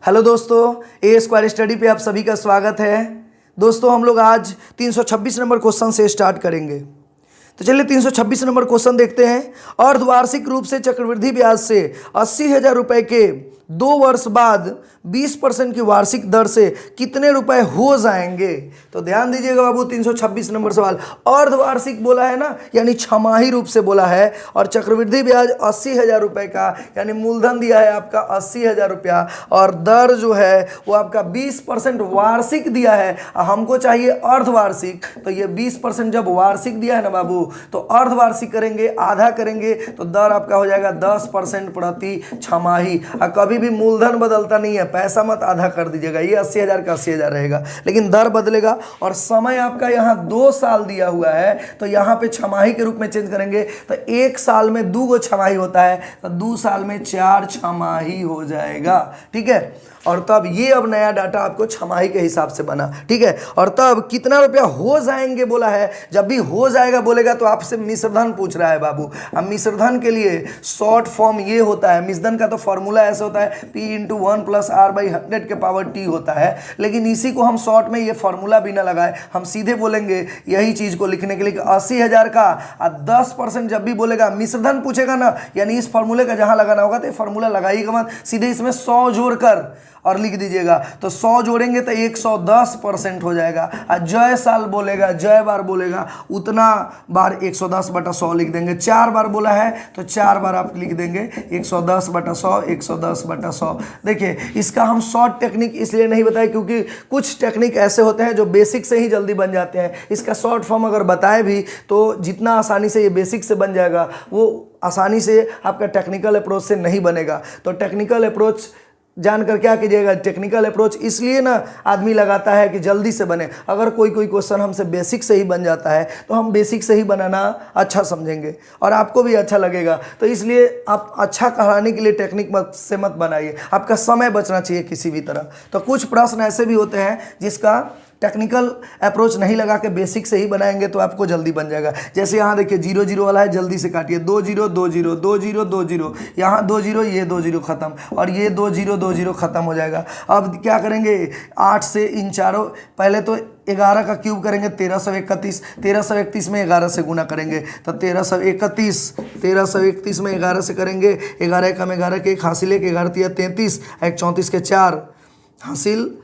Hello दोस्तों, ए square study पे आप सभी का स्वागत है। दोस्तों हम लोग आज 326 नंबर क्वेश्चन से स्टार्ट करेंगे। तो चलिए 326 नंबर क्वेश्चन देखते हैं। अर्धवार्षिक रूप से चक्रवृद्धि ब्याज से 80,000 रुपए के 2 वर्ष बाद 20% की वार्षिक दर से कितने रुपए हो जाएंगे। तो ध्यान दीजिएगा बाबू, 326 नंबर सवाल। अर्धवार्षिक बोला है ना, यानी छमाही रूप से बोला है, और चक्रवृद्धि ब्याज 80,000 रुपए का, यानी मूलधन दिया है आपका 80,000 रुपया, और दर जो है वो आपका 20% वार्षिक दिया है। हमको चाहिए अर्धवार्षिक, तो ये 20% जब वार्षिक दिया है ना बाबू, तो अर्धवार्षिक करेंगे, आधा करेंगे तो दर आपका हो जाएगा 10% प्रति छमाही। कभी भी मूलधन बदलता नहीं है, पैसा मत आधा कर दीजिएगा, ये 80,000 का 80,000 रहेगा, लेकिन दर बदलेगा। और समय आपका यहाँ 2 साल दिया हुआ है, तो यहाँ पे छमाही के रूप में चेंज करेंगे, तो 1 साल में 2 गो छमाही होता है, तो 2 साल में 4 छमाही हो जाएगा। ठीक है, और तब ये अब नया डाटा आपको छमाही के हिसाब से बना। ठीक है, और तब कितना रुपया हो जाएंगे बोला है। जब भी हो जाएगा बोलेगा तो आपसे मिश्रधन पूछ रहा है बाबू। अब मिश्रधन के लिए शॉर्ट फॉर्म ये होता है, मिश्रधन का तो फॉर्मूला ऐसा होता है P × 1 + R/100 के पावर T होता है, लेकिन इसी को हम शॉर्ट में ये फॉर्मूला बिना लगाए हम सीधे बोलेंगे यही चीज को लिखने के लिए 80,000 का 10% जब भी बोलेगा, मिश्रधन पूछेगा ना, यानी इस फॉर्मूले का जहां लगाना होगा तो ये फॉर्मूला लगाइएगा मत, सीधे इसमें 100 जोड़कर और लिख दीजिएगा। तो 100 जोड़ेंगे तो 110% हो जाएगा। और जय साल बोलेगा, जय बार बोलेगा, उतना बार 110/100 लिख देंगे। 4 बार बोला है तो 4 बार आप लिख देंगे 110/100, 110/100। देखिए, इसका हम शॉर्ट टेक्निक इसलिए नहीं बताए क्योंकि कुछ टेक्निक ऐसे होते हैं जो बेसिक से ही जल्दी बन जाते हैं। इसका शॉर्ट फॉर्म अगर बताए भी तो जितना आसानी से ये बेसिक से बन जाएगा, वो आसानी से आपका टेक्निकल अप्रोच से नहीं बनेगा। तो टेक्निकल अप्रोच जानकर क्या कीजिएगा, टेक्निकल अप्रोच इसलिए ना आदमी लगाता है कि जल्दी से बने। अगर कोई क्वेश्चन हमसे बेसिक से ही बन जाता है तो हम बेसिक से ही बनाना अच्छा समझेंगे और आपको भी अच्छा लगेगा। तो इसलिए आप अच्छा कराने के लिए टेक्निक मत बनाइए, आपका समय बचना चाहिए किसी भी तरह। तो कुछ प्रश्न ऐसे भी होते हैं जिसका टेक्निकल अप्रोच नहीं लगा के बेसिक से ही बनाएंगे तो आपको जल्दी बन जाएगा। जैसे यहाँ देखिए 0 0 वाला है, जल्दी से काटिए। 2 0 2 0 2 0 2 0, यहाँ 2 0, ये 2 0 खत्म, और ये 2 0 2 0 खत्म हो जाएगा। अब क्या करेंगे, 8 से इन चारों, पहले तो 11 का क्यूब करेंगे 1331, 1331 में 11 से गुना करेंगे तो 1331, 1331 में 11 से करेंगे, 11 एकम 11 के 1 हासिल 1, 11 तिया 33, 1 34 के 4 हासिल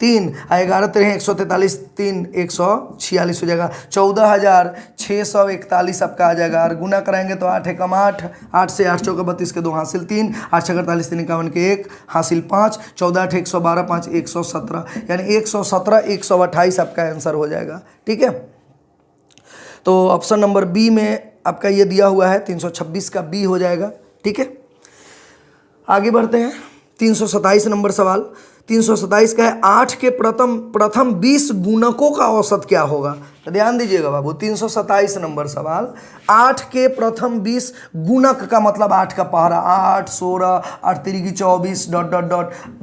3, 11 3 143, 3 146 हो जाएगा। 14,641 आपका आ जाएगा। और गुना कराएंगे तो 8 एकम 8, 8 से 8 चौका 32 के 2 हासिल 3, 8 6 48 3 51 के 1 हासिल 5, 14 8 112, 5 117, यानी 117 128 आपका आंसर हो जाएगा। ठीक है, तो ऑप्शन नंबर बी में आपका ये दिया हुआ है, 326 का बी हो जाएगा। ठीक है, आगे बढ़ते हैं। 327 नंबर सवाल। 327 का है 8 के प्रथम 20 गुणकों का औसत क्या होगा। तो ध्यान दीजिएगा बाबू, 327 नंबर सवाल। 8 के प्रथम 20 गुणक का मतलब 8 का पहरा, 8 16 8 3 24 ...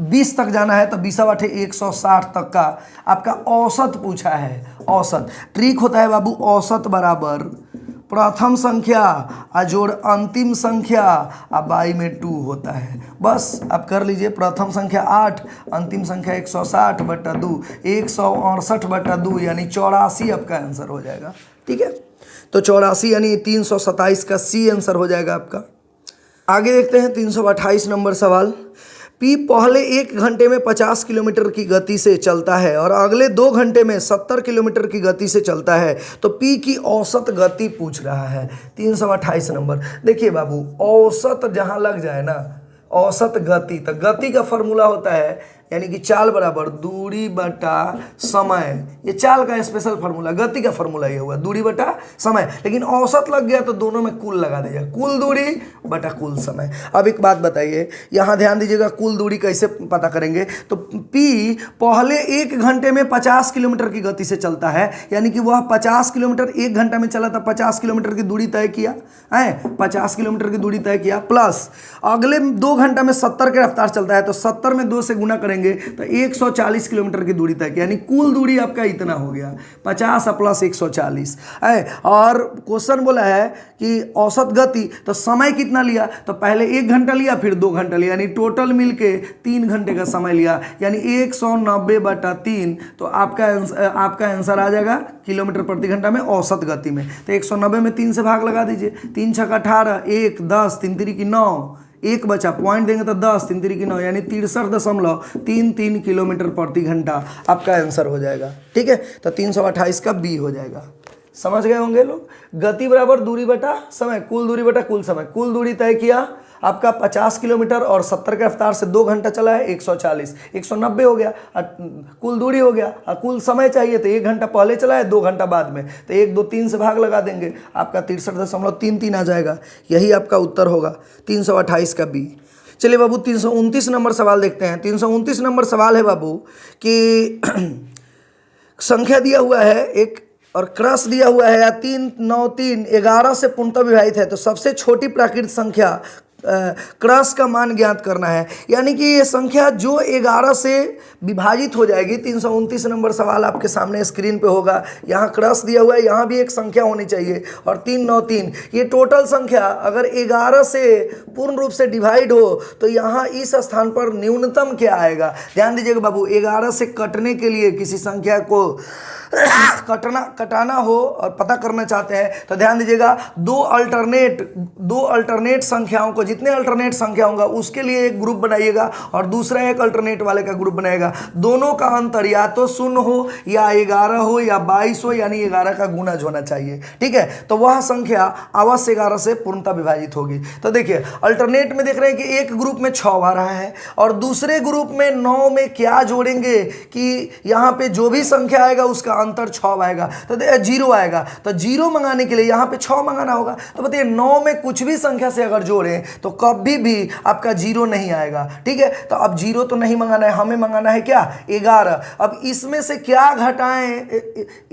20 तक जाना है तो 20 8 160 तक का आपका औसत पूछा है। औसत ट्रिक होता है बाबू, औसत बराबर प्रथम संख्या जोड़ अंतिम संख्या बाई में 2 होता है। बस आप कर लीजिए, प्रथम संख्या 8, अंतिम संख्या 160/2, 168/2, यानी 84 आपका आंसर हो जाएगा। ठीक है, तो 84 यानी 327 का सी आंसर हो जाएगा आपका। आगे देखते हैं 328 नंबर सवाल। P पहले 1 घंटे में 50 किलोमीटर की गति से चलता है और अगले 2 घंटे में 70 किलोमीटर की गति से चलता है, तो P की औसत गति पूछ रहा है। 328 नंबर। देखिए बाबू, औसत जहां लग जाए ना, औसत गति, तो गति का फॉर्मूला होता है यानी कि चाल बराबर दूरी बटा समय। ये चाल का स्पेशल फार्मूला, गति का फार्मूला ये हुआ दूरी बटा समय। लेकिन औसत लग गया तो दोनों में कुल लगा दीजिए, कुल दूरी बटा कुल समय। अब एक बात बताइए, यहाँ ध्यान दीजिएगा, कुल दूरी कैसे पता करेंगे। तो P पहले 1 घंटे में 50 किलोमीटर की गति से चलता है, यानी कि वह 50 किलोमीटर 1 घंटा में चला था, 50 किलोमीटर की दूरी तय किया है, 50 किलोमीटर की दूरी तय किया, प्लस अगले 2 घंटा में 70 के रफ्तार चलता है, तो 70 में 2 से गुना करेंगे लेंगे तो 140 किलोमीटर की दूरी तक, यानी कुल दूरी आपका इतना हो गया 50 प्लस 140 है। और क्वेश्चन बोला है कि औसत गति, तो समय कितना लिया, तो पहले 1 घंटा लिया फिर 2 घंटा लिया, यानी टोटल मिलके 3 घंटे का समय लिया, यानी 190/3। तो आपका आंसर आ जाएगा किलोमीटर प्रति घंटा में औसत गति में। तो 190 में 3 से भाग लगा दीजिए, 3 छक्का 18, 1 10, 3 तिरी की 9, 1 बचा, पॉइंट देंगे तो 10, 3 तिरी की 9, यानी 63.33 किलोमीटर प्रति घंटा आपका आंसर हो जाएगा। ठीक है, तो 328 का बी हो जाएगा। समझ गए होंगे लोग। गति बराबर दूरी बटा समय, कुल दूरी बटा कुल समय। कुल दूरी तय किया आपका 50 किलोमीटर और 70 के रफ्तार से 2 घंटा चला है 140, 190 हो गया, कुल दूरी हो गया। कुल समय चाहिए तो 1 घंटा पहले चला है 2 घंटा बाद में, तो 1 2 3 से भाग लगा देंगे, आपका 63.33 आ जाएगा। यही आपका उत्तर होगा 328 का बी। चलिए बाबू 329 नंबर सवाल देखते हैं। 329 नंबर सवाल है बाबू कि संख्या दिया हुआ है एक और क्रॉस दिया हुआ है, या 3 9 3 11 से पूर्णतः विभाजित है, तो सबसे छोटी प्राकृत संख्या क्रॉस का मान ज्ञात करना है। यानी कि ये संख्या जो 11 से विभाजित हो जाएगी। 329 नंबर सवाल आपके सामने स्क्रीन पे होगा। यहाँ क्रॉस दिया हुआ है, यहाँ भी एक संख्या होनी चाहिए, और 3 9 3 ये टोटल संख्या अगर 11 से पूर्ण रूप से डिवाइड हो तो यहाँ इस स्थान पर न्यूनतम क्या आएगा। ध्यान दीजिएगा बाबू, 11 से कटने के लिए किसी संख्या को कटाना हो और पता करना चाहते हैं तो ध्यान दीजिएगा, दो अल्टरनेट संख्याओं को, जितने अल्टरनेट संख्या होगा उसके लिए एक ग्रुप बनाइएगा और दूसरा एक अल्टरनेट वाले का ग्रुप बनाएगा। दोनों का अंतर या तो 0 हो या 11 हो या 22 हो, यानी 11 का गुणज होना चाहिए। ठीक है, तो वह संख्या अवश्य 11 से पूर्णतः विभाजित होगी। तो देखिए अल्टरनेट में देख रहे हैं कि एक ग्रुप में 6 आ रहा है और दूसरे ग्रुप में 9 में क्या जोड़ेंगे कि यहाँ पे जो भी संख्या आएगा उसका अंतर 6 आएगा, तो 0 आएगा। तो 0 मंगाने के लिए यहाँ पे 6 मंगाना होगा। तो बताइए 9 में कुछ भी संख्या से अगर जोड़ें तो कभी भी आपका 0 नहीं आएगा। ठीक है, तो अब 0 तो नहीं मंगाना है, हमें मंगाना है क्या, 11। अब इसमें से क्या घटाएं,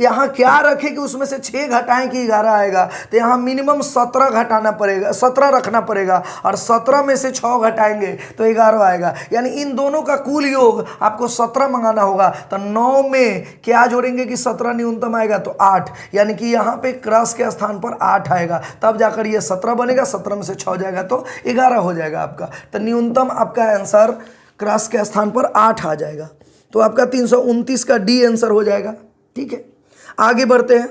यहाँ क्या रखें कि उसमें से 6 घटाएं कि 11 आएगा, तो यहाँ मिनिमम 17 घटाना पड़ेगा, 17 रखना पड़ेगा, और 17 में से 6 घटाएंगे तो 11 आएगा। यानी इन दोनों का कुल योग आपको 17 मंगाना होगा। तो 9 में क्या जोड़ेंगे कि 17 न्यूनतम आएगा, तो 8, यानी कि यहाँ पे क्रॉस के स्थान पर 8 आएगा, तब जाकर ये 17 बनेगा, 17 में से 6 जाएगा तो 11 हो जाएगा आपका। तो न्यूनतम आपका आंसर क्रॉस के स्थान पर 8 आ जाएगा। तो आपका 329 का डी आंसर हो जाएगा। ठीक है, आगे बढ़ते हैं।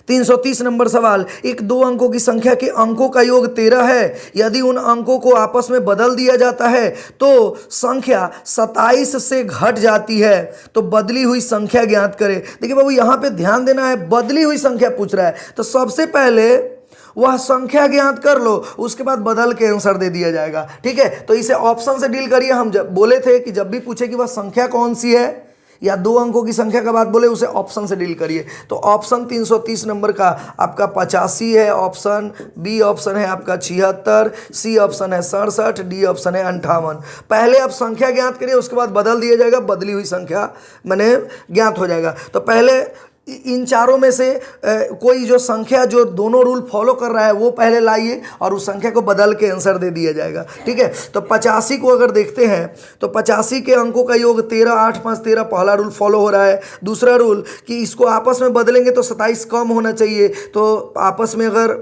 330 नंबर सवाल, एक 2 अंकों की संख्या के अंकों का योग 13 है। यदि उन अंकों को आपस में बदल दिया जाता है तो संख्या 27 से घट जाती है, तो बदली हुई संख्या ज्ञात करें। देखिए बाबू यहाँ पे ध्यान देना है, बदली हुई संख्या पूछ रहा है, तो सबसे पहले वह संख्या ज्ञात कर लो, उसके बाद बदल के आंसर दे दिया जाएगा। ठीक है, तो इसे ऑप्शन से डील करिए। हम जब बोले थे कि जब भी पूछे कि वह संख्या कौन सी है या 2 अंकों की संख्या का बात बोले, उसे ऑप्शन से डील करिए। तो ऑप्शन 330 नंबर का आपका 85 है ऑप्शन, बी ऑप्शन है आपका 76, सी ऑप्शन है 67, डी ऑप्शन है 58। पहले आप संख्या ज्ञात करिए, उसके बाद बदल दिया जाएगा, बदली हुई संख्या मैंने ज्ञात हो जाएगा। तो पहले इन चारों में से कोई जो संख्या जो दोनों रूल फॉलो कर रहा है वो पहले लाइए और उस संख्या को बदल के आंसर दे दिया जाएगा। ठीक है, तो 85 को अगर देखते हैं तो 85 के अंकों का योग 13, 8 5 13, पहला रूल फॉलो हो रहा है। दूसरा रूल कि इसको आपस में बदलेंगे तो 27 कम होना चाहिए, तो आपस में अगर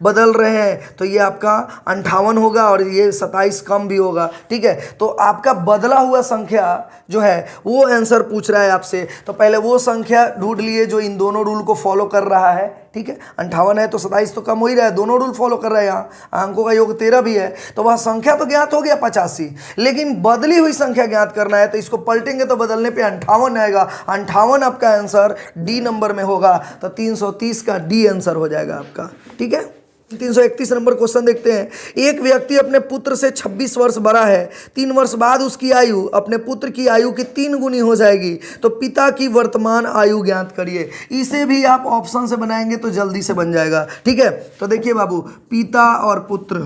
बदल रहे हैं तो ये आपका 58 होगा और ये 27 कम भी होगा। ठीक है, तो आपका बदला हुआ संख्या जो है वो आंसर पूछ रहा है आपसे, तो पहले वो संख्या ढूंढ लिए जो इन दोनों रूल को फॉलो कर रहा है। ठीक है, 58 है तो 27 तो कम हो ही रहा है, दोनों रूल फॉलो कर रहा है। यहाँ अंकों का योग 13 भी है, तो वह संख्या तो ज्ञात हो गया 85, लेकिन बदली हुई संख्या ज्ञात करना है, तो इसको पलटेंगे तो बदलने पे 58 आएगा। 58 आपका आंसर डी नंबर में होगा, तो 330 का डी आंसर हो जाएगा आपका। ठीक है, 331 नंबर क्वेश्चन देखते हैं। एक व्यक्ति अपने पुत्र से 26 वर्ष बड़ा है, 3 वर्ष बाद उसकी आयु अपने पुत्र की आयु की 3 गुनी हो जाएगी, तो पिता की वर्तमान आयु ज्ञात करिए। इसे भी आप ऑप्शन से बनाएंगे तो जल्दी से बन जाएगा। ठीक है, तो देखिए बाबू, पिता और पुत्र,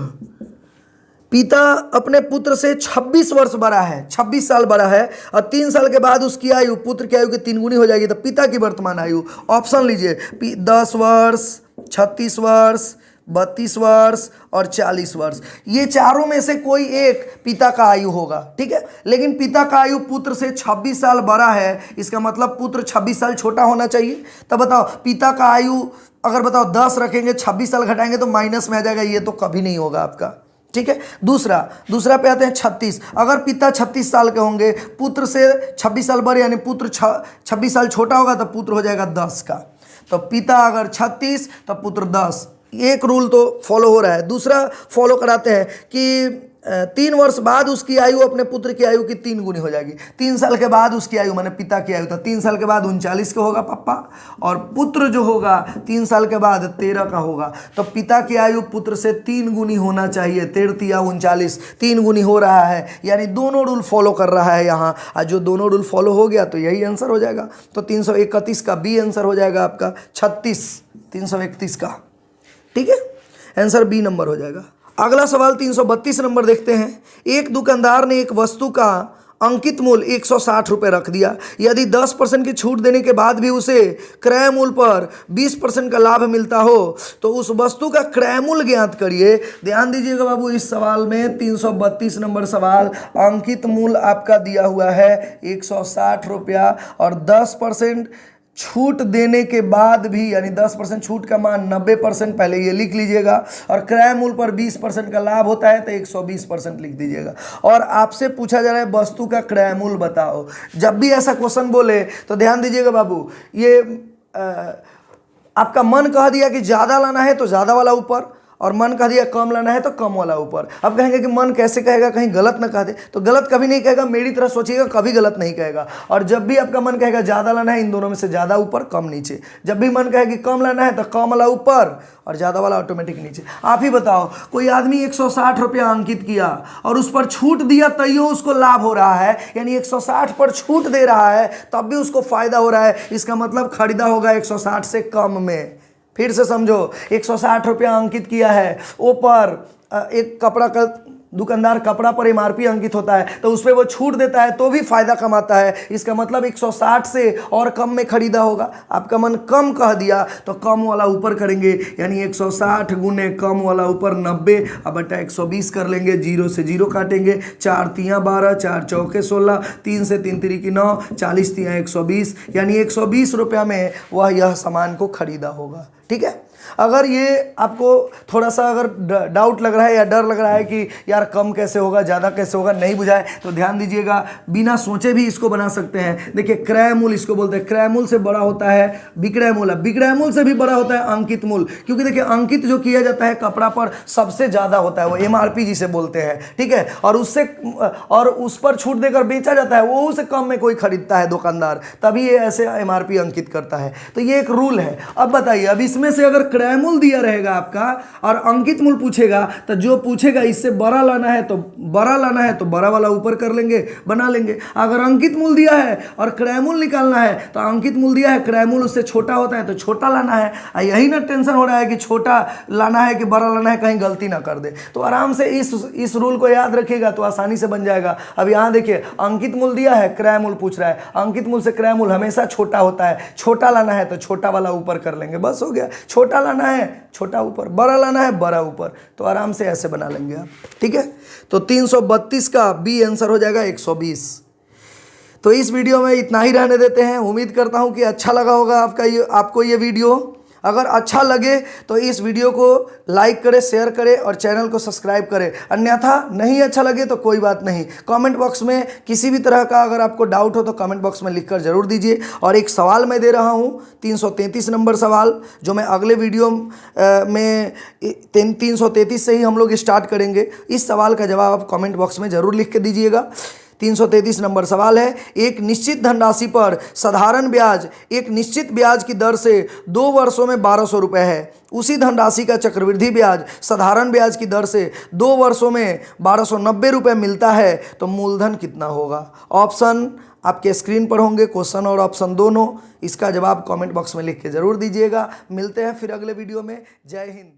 पिता अपने पुत्र से 26 वर्ष बड़ा है, 26 साल बड़ा है, और 3 साल के बाद उसकी आयु पुत्र की आयु की 3 गुनी हो जाएगी, तो पिता की वर्तमान आयु ऑप्शन लीजिए, 10 वर्ष, 36 वर्ष, 32 वर्ष और 40 वर्ष, ये चारों में से कोई एक पिता का आयु होगा, ठीक है। लेकिन पिता का आयु पुत्र से 26 साल बड़ा है, इसका मतलब पुत्र 26 साल छोटा होना चाहिए। तब बताओ पिता का आयु अगर बताओ 10 रखेंगे, 26 साल घटाएंगे तो माइनस में आ जाएगा, ये तो कभी नहीं होगा आपका, ठीक है। दूसरा पे आते हैं 36। अगर पिता 36 साल के होंगे, पुत्र से 26 साल बड़े यानी पुत्र 26 साल छोटा होगा तो पुत्र हो जाएगा 10 का। तो पिता अगर 36 तो पुत्र 10। एक रूल तो फॉलो हो रहा है। दूसरा फॉलो कराते हैं कि 3 वर्ष बाद उसकी आयु अपने पुत्र की आयु की 3 गुनी हो जाएगी। 3 साल के बाद उसकी आयु माने पिता की आयु था 3 साल के बाद 39 का होगा पापा, और पुत्र जो होगा 3 साल के बाद 13 का होगा। तो पिता की आयु पुत्र से 3 गुनी होना चाहिए। 13 या 39 3 गुनी हो रहा है, यानी दोनों रूल फॉलो कर रहा है यहाँ। और जो दोनों रूल फॉलो हो गया तो यही आंसर हो जाएगा। तो 331 का बी आंसर हो जाएगा आपका 331 का, ठीक है। आंसर बी नंबर हो जाएगा। अगला सवाल 332 नंबर देखते हैं। एक दुकानदार ने एक वस्तु का अंकित मूल्य 160 रुपये रख दिया। यदि 10% की छूट देने के बाद भी उसे क्रय मूल्य पर 20% का लाभ मिलता हो तो उस वस्तु का क्रय मूल्य ज्ञात करिए। ध्यान दीजिएगा बाबू, इस सवाल में 332 नंबर सवाल, अंकित मूल्य आपका दिया हुआ है 160 रुपया और 10% छूट देने के बाद भी, यानी 10% छूट का मान 90%, पहले ये लिख लीजिएगा, और क्रय मूल्य पर 20% का लाभ होता है तो 120% लिख दीजिएगा। और आपसे पूछा जा रहा है वस्तु का क्रय मूल्य बताओ। जब भी ऐसा क्वेश्चन बोले तो ध्यान दीजिएगा बाबू, ये आपका मन कह दिया कि ज़्यादा लाना है तो ज़्यादा वाला ऊपर, और मन कह दिया कम लाना है तो कम वाला ऊपर। अब कहेंगे कि मन कैसे कहेगा, कहीं गलत ना कह दे, तो गलत कभी नहीं कहेगा, मेरी तरह सोचिएगा, कभी गलत नहीं कहेगा। और जब भी आपका मन कहेगा ज़्यादा लाना है, इन दोनों में से ज़्यादा ऊपर कम नीचे। जब भी मन कहे कि कम लाना है तो कम वाला ऊपर और ज़्यादा वाला ऑटोमेटिक नीचे। आप ही बताओ, कोई आदमी 160 रुपया अंकित किया और उस पर छूट दिया तैयो उसको लाभ हो रहा है, यानी 160 पर छूट दे रहा है तब भी उसको फायदा हो रहा है। इसका मतलब खरीदा होगा 160 से कम में। फिर से समझो, 160 रुपया अंकित किया है, ऊपर एक कपड़ा का दुकानदार कपड़ा पर एमआरपी अंकित होता है तो उस पर वो छूट देता है तो भी फायदा कमाता है। इसका मतलब 160 से और कम में खरीदा होगा। आपका मन कम कह दिया तो कम वाला ऊपर करेंगे, यानी 160 गुने कम वाला ऊपर 90 अब बटा 120 कर लेंगे, 0 से 0 काटेंगे, 4 तियाँ 12, 4 चौके 16, 3 से 3 तिरिकी 9, 40 तियाँ 120, यानी 120 रुपया में वह यह सामान को खरीदा होगा, ठीक है। अगर ये आपको थोड़ा सा अगर डाउट लग रहा है या डर लग रहा है कि यार कम कैसे होगा ज़्यादा कैसे होगा, नहीं बुझाए तो ध्यान दीजिएगा, बिना सोचे भी इसको बना सकते हैं। देखिए क्रय मूल्य इसको बोलते हैं, क्रय मूल्य से बड़ा होता है विक्रय मूल्य, विक्रय मूल्य से भी बड़ा होता है अंकित मूल्य, क्योंकि देखिए अंकित जो किया जाता है कपड़ा पर सबसे ज़्यादा होता है, वो एमआरपी जिसे बोलते हैं, ठीक है। और उस पर छूट देकर बेचा जाता है, वो उसे कम में कोई खरीदता है दुकानदार, तभी ये ऐसे एमआरपी अंकित करता है। तो ये एक रूल है। अब बताइए, अब इसमें से अगर क्रय मूल्य दिया रहेगा आपका और अंकित मूल्य पूछेगा तो जो पूछेगा इससे बड़ा लाना है तो बड़ा वाला ऊपर कर लेंगे, बना लेंगे। अगर अंकित मूल्य दिया है और क्रय मूल्य निकालना है तो अंकित मूल्य दिया है, क्रय मूल्य उससे छोटा होता है तो छोटा लाना है। यही ना टेंशन हो रहा है कि छोटा लाना है कि बड़ा लाना है, कहीं गलती ना कर दे। तो आराम से इस रूल को याद रखिएगा तो आसानी से बन जाएगा। अब यहाँ देखिए अंकित मूल्य दिया है, क्रय मूल्य पूछ रहा है, अंकित मूल्य से क्रय मूल्य हमेशा छोटा होता है, छोटा लाना है तो छोटा वाला ऊपर कर लेंगे, बस हो गया। छोटा लाना है छोटा ऊपर, बड़ा लाना है बड़ा ऊपर, तो आराम से ऐसे बना लेंगे आप, ठीक है। तो 332 का बी आंसर हो जाएगा 120। तो इस वीडियो में इतना ही रहने देते हैं। उम्मीद करता हूं कि अच्छा लगा होगा आपको ये वीडियो। अगर अच्छा लगे तो इस वीडियो को लाइक करें, शेयर करें और चैनल को सब्सक्राइब करें। अन्यथा नहीं अच्छा लगे तो कोई बात नहीं, कमेंट बॉक्स में किसी भी तरह का अगर आपको डाउट हो तो कमेंट बॉक्स में लिखकर ज़रूर दीजिए। और एक सवाल मैं दे रहा हूं, 333 नंबर सवाल, जो मैं अगले वीडियो में 333 से ही हम लोग स्टार्ट करेंगे। इस सवाल का जवाब आप कमेंट बॉक्स में ज़रूर लिख के दीजिएगा। 333 नंबर सवाल है, एक निश्चित धनराशि पर साधारण ब्याज एक निश्चित ब्याज की दर से 2 वर्षों में 1200 रुपये है। उसी धनराशि का चक्रवृद्धि ब्याज साधारण ब्याज की दर से 2 वर्षों में 1290 रुपये मिलता है, तो मूलधन कितना होगा। ऑप्शन आपके स्क्रीन पर होंगे, क्वेश्चन और ऑप्शन दोनों। इसका जवाब कमेंट बॉक्स में लिख के ज़रूर दीजिएगा। मिलते हैं फिर अगले वीडियो में। जय हिंद।